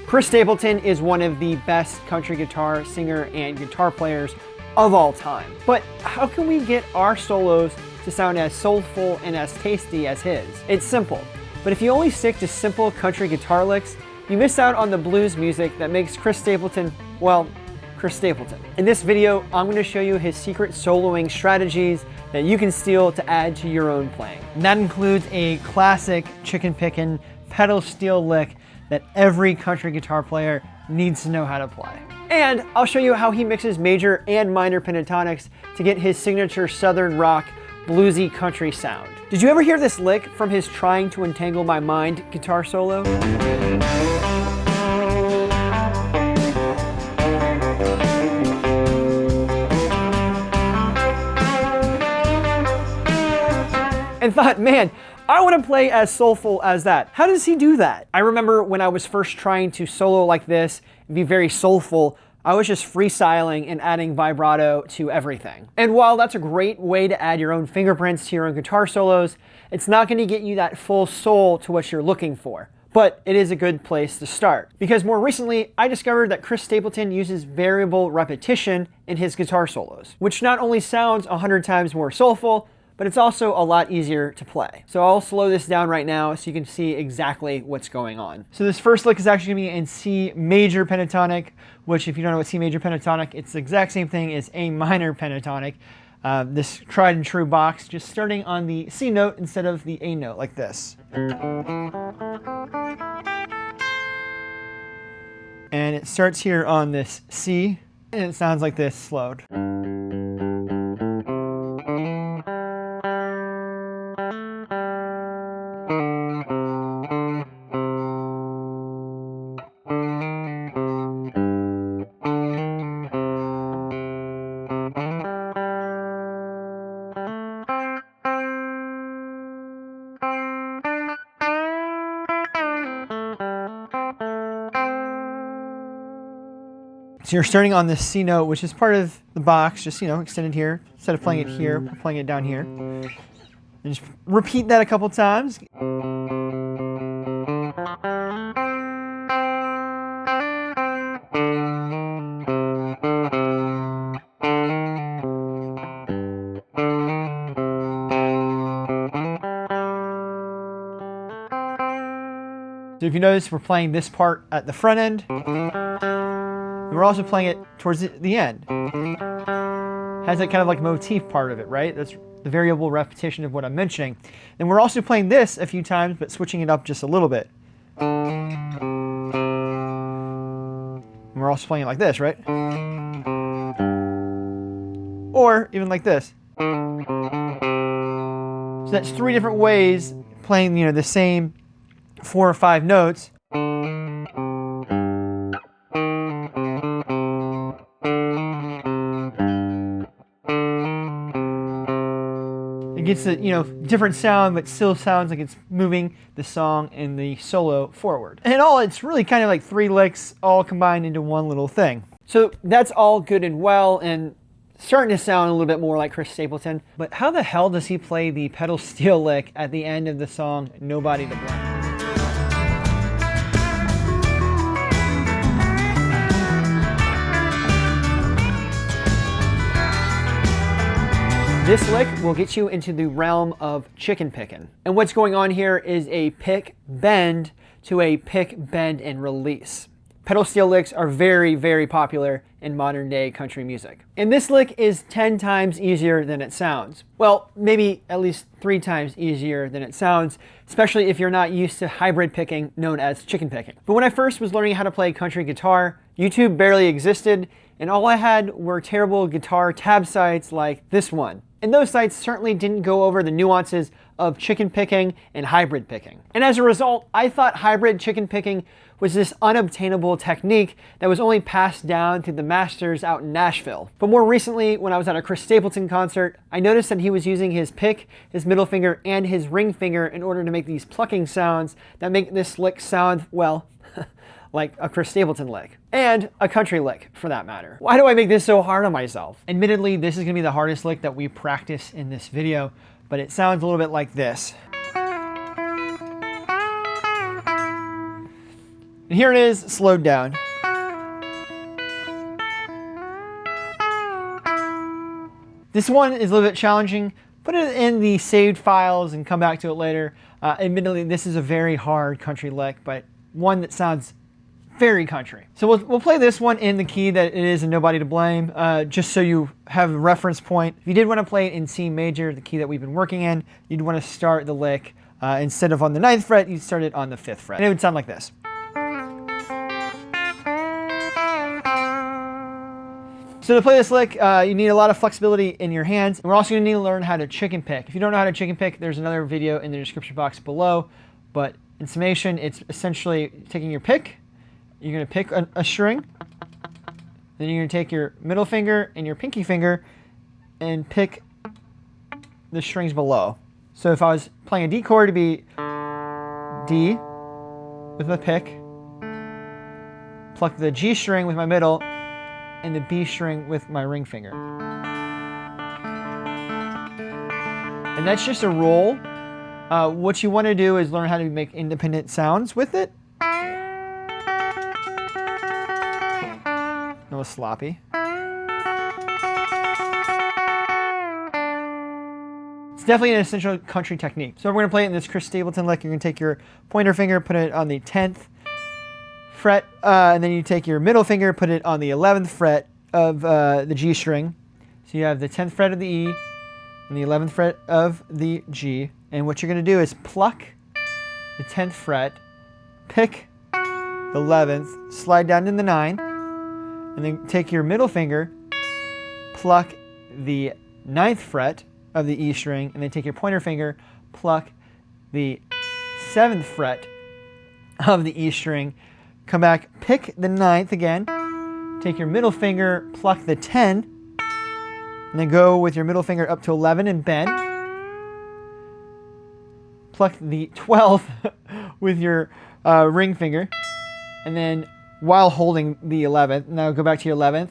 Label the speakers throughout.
Speaker 1: Chris Stapleton is one of the best country guitar singer and guitar players of all time. But how can we get our solos to sound as soulful and as tasty as his? It's simple, but if you only stick to simple country guitar licks, you miss out on the blues music that makes Chris Stapleton, well, Chris Stapleton. In this video, I'm going to show you his secret soloing strategies that you can steal to add to your own playing. And that includes a classic chicken pickin' pedal steel lick that every country guitar player needs to know how to play. And I'll show you how he mixes major and minor pentatonics to get his signature southern rock, bluesy country sound. Did you ever hear this lick from his Trying to Entangle My Mind guitar solo? And thought, man, I want to play as soulful as that. How does he do that? I remember when I was first trying to solo like this and be very soulful, I was just freestyling and adding vibrato to everything. And while that's a great way to add your own fingerprints to your own guitar solos, it's not going to get you that full soul to what you're looking for. But it is a good place to start. Because more recently, I discovered that Chris Stapleton uses variable repetition in his guitar solos, which not only sounds 100 times more soulful, but it's also a lot easier to play. So I'll slow this down right now so you can see exactly what's going on. So this first lick is actually gonna be in C major pentatonic, which if you don't know what C major pentatonic, it's the exact same thing as A minor pentatonic. This tried and true box, just starting on the C note instead of the A note, like this. And it starts here on this C, and it sounds like this slowed. So you're starting on this C note, which is part of the box, just, extended here. Instead of playing it here, we're playing it down here. And just repeat that a couple times. So if you notice, we're playing this part at the front end. We're also playing it towards the end. Has that kind of like motif part of it, right? That's the variable repetition of what I'm mentioning. And we're also playing this a few times, but switching it up just a little bit. And we're also playing it like this, right? Or even like this. So that's 3 different ways playing, the same 4 or 5 notes. It gets a different sound, but still sounds like it's moving the song and the solo forward. And in all, it's really kind of like 3 licks all combined into one little thing. So that's all good and well, and starting to sound a little bit more like Chris Stapleton. But how the hell does he play the pedal steel lick at the end of the song Nobody to Blame? This lick will get you into the realm of chicken picking. And what's going on here is a pick bend to a pick bend and release. Pedal steel licks are very, very popular in modern day country music. And this lick is 10 times easier than it sounds. Well, maybe at least 3 times easier than it sounds, especially if you're not used to hybrid picking known as chicken picking. But when I first was learning how to play country guitar, YouTube barely existed, and all I had were terrible guitar tab sites like this one. And those sites certainly didn't go over the nuances of chicken picking and hybrid picking. And as a result, I thought hybrid chicken picking was this unobtainable technique that was only passed down through the masters out in Nashville. But more recently, when I was at a Chris Stapleton concert, I noticed that he was using his pick, his middle finger, and his ring finger in order to make these plucking sounds that make this lick sound, well, like a Chris Stapleton lick. And a country lick, for that matter. Why do I make this so hard on myself? Admittedly, this is gonna be the hardest lick that we practice in this video, but it sounds a little bit like this. And here it is, slowed down. This one is a little bit challenging. Put it in the saved files and come back to it later. Admittedly, this is a very hard country lick, but one that sounds very country. So we'll play this one in the key that it is and Nobody to Blame, just so you have a reference point. If you did want to play it in C major, the key that we've been working in, you'd want to start the lick instead of on the 9th fret, you'd start it on the 5th fret. And it would sound like this. So to play this lick, you need a lot of flexibility in your hands. And we're also going to need to learn how to chicken pick. If you don't know how to chicken pick, there's another video in the description box below. But in summation, it's essentially taking your pick. You're going to pick a string. Then you're going to take your middle finger and your pinky finger and pick the strings below. So if I was playing a D chord, it'd be D with my pick, pluck the G string with my middle, and the B string with my ring finger. And that's just a roll. What you want to do is learn how to make independent sounds with it. No sloppy. It's definitely an essential country technique. So we're going to play it in this Chris Stapleton lick. You're going to take your pointer finger, put it on the 10th fret, and then you take your middle finger, put it on the 11th fret of the G string. So you have the 10th fret of the E and the 11th fret of the G. And what you're going to do is pluck the 10th fret, pick the 11th, slide down to the 9, and then take your middle finger, pluck the 9th fret of the E string, and then take your pointer finger, pluck the 7th fret of the E string, come back, pick the 9th again, take your middle finger, pluck the 10, and then go with your middle finger up to 11 and bend. Pluck the 12th with your ring finger, and then while holding the 11th, now go back to your 11th,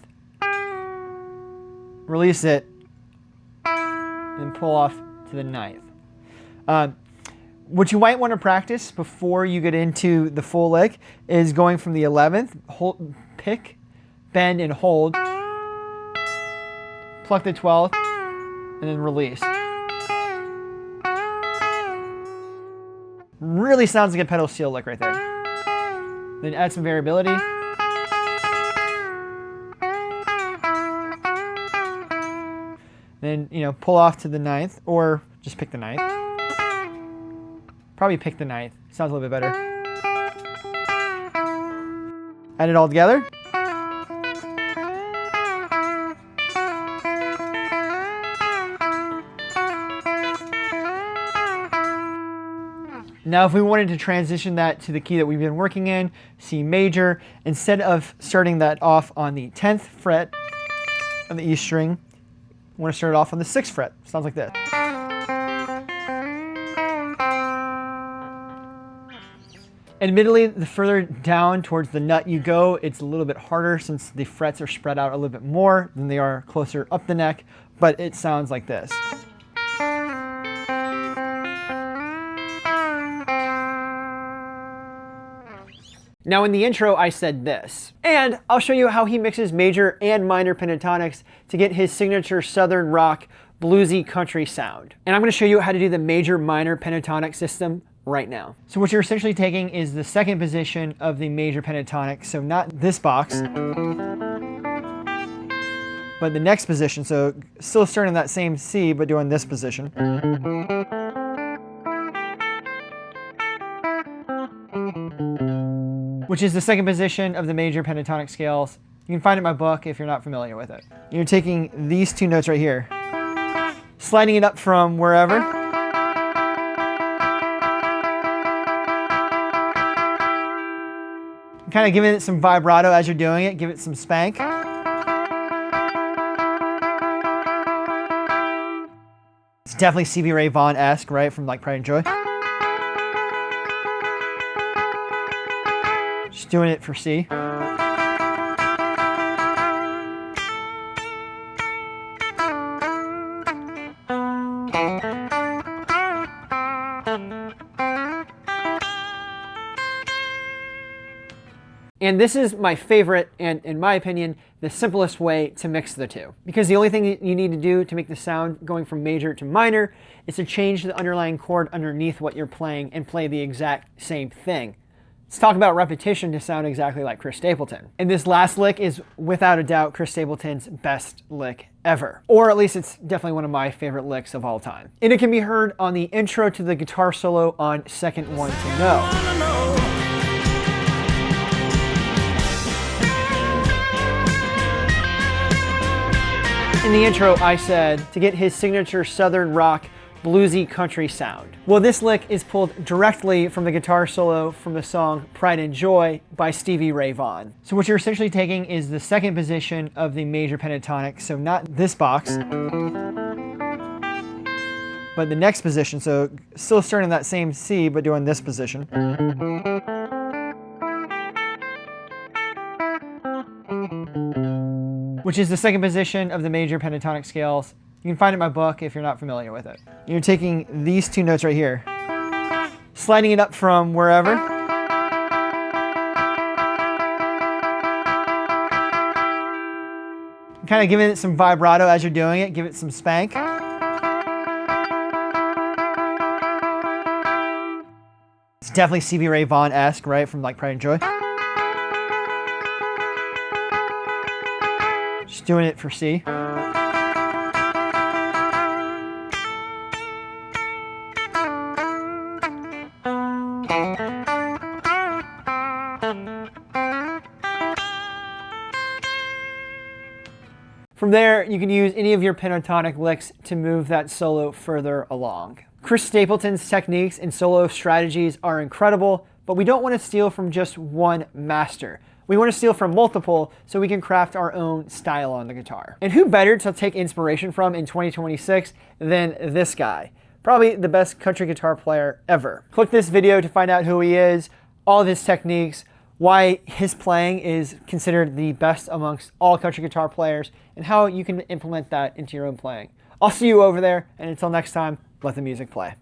Speaker 1: release it, and pull off to the 9th. What you might want to practice before you get into the full lick is going from the 11th, hold, pick, bend, and hold, pluck the 12th, and then release. Really sounds like a pedal steel lick right there. Then add some variability. Then, pull off to the 9th, or just pick the 9th. Probably pick the 9th. Sounds a little bit better. Add it all together. Now if we wanted to transition that to the key that we've been working in, C major, instead of starting that off on the 10th fret of the E string, we want to start it off on the 6th fret. Sounds like this. Admittedly, the further down towards the nut you go, it's a little bit harder since the frets are spread out a little bit more than they are closer up the neck, but it sounds like this. Now in the intro, I said this, and I'll show you how he mixes major and minor pentatonics to get his signature southern rock, bluesy country sound. And I'm going to show you how to do the major-minor pentatonic system right now. So what you're essentially taking is the second position of the major pentatonic, so not this box, but the next position, so still starting that same C, but doing this position. Which is the second position of the major pentatonic scales. You can find it in my book if you're not familiar with it. You're taking these two notes right here, sliding it up from wherever, kind of giving it some vibrato as you're doing it, give it some spank. It's definitely Stevie Ray Vaughan-esque, right, from like Pride and Joy. Just doing it for C. And this is my favorite, and in my opinion, the simplest way to mix the two. Because the only thing you need to do to make the sound going from major to minor is to change the underlying chord underneath what you're playing and play the exact same thing. Let's talk about repetition to sound exactly like Chris Stapleton. And this last lick is without a doubt Chris Stapleton's best lick ever. Or at least it's definitely one of my favorite licks of all time. And it can be heard on the intro to the guitar solo on Second One to Know. In the intro, I said to get his signature southern rock bluesy country sound. Well, this lick is pulled directly from the guitar solo from the song Pride and Joy by Stevie Ray Vaughan. So what you're essentially taking is the second position of the major pentatonic, so not this box, but the next position, so still starting that same C, but doing this position. Which is the second position of the major pentatonic scales. You can find it in my book if you're not familiar with it. You're taking these two notes right here, sliding it up from wherever, kind of giving it some vibrato as you're doing it, give it some spank. It's definitely Stevie Ray Vaughan-esque, right, from like Pride and Joy. Just doing it for C. From there, you can use any of your pentatonic licks to move that solo further along. Chris Stapleton's techniques and solo strategies are incredible, but we don't want to steal from just one master. We want to steal from multiple so we can craft our own style on the guitar. And who better to take inspiration from in 2026 than this guy? Probably the best country guitar player ever. Click this video to find out who he is, all of his techniques, why his playing is considered the best amongst all country guitar players, and how you can implement that into your own playing. I'll see you over there, and until next time, let the music play.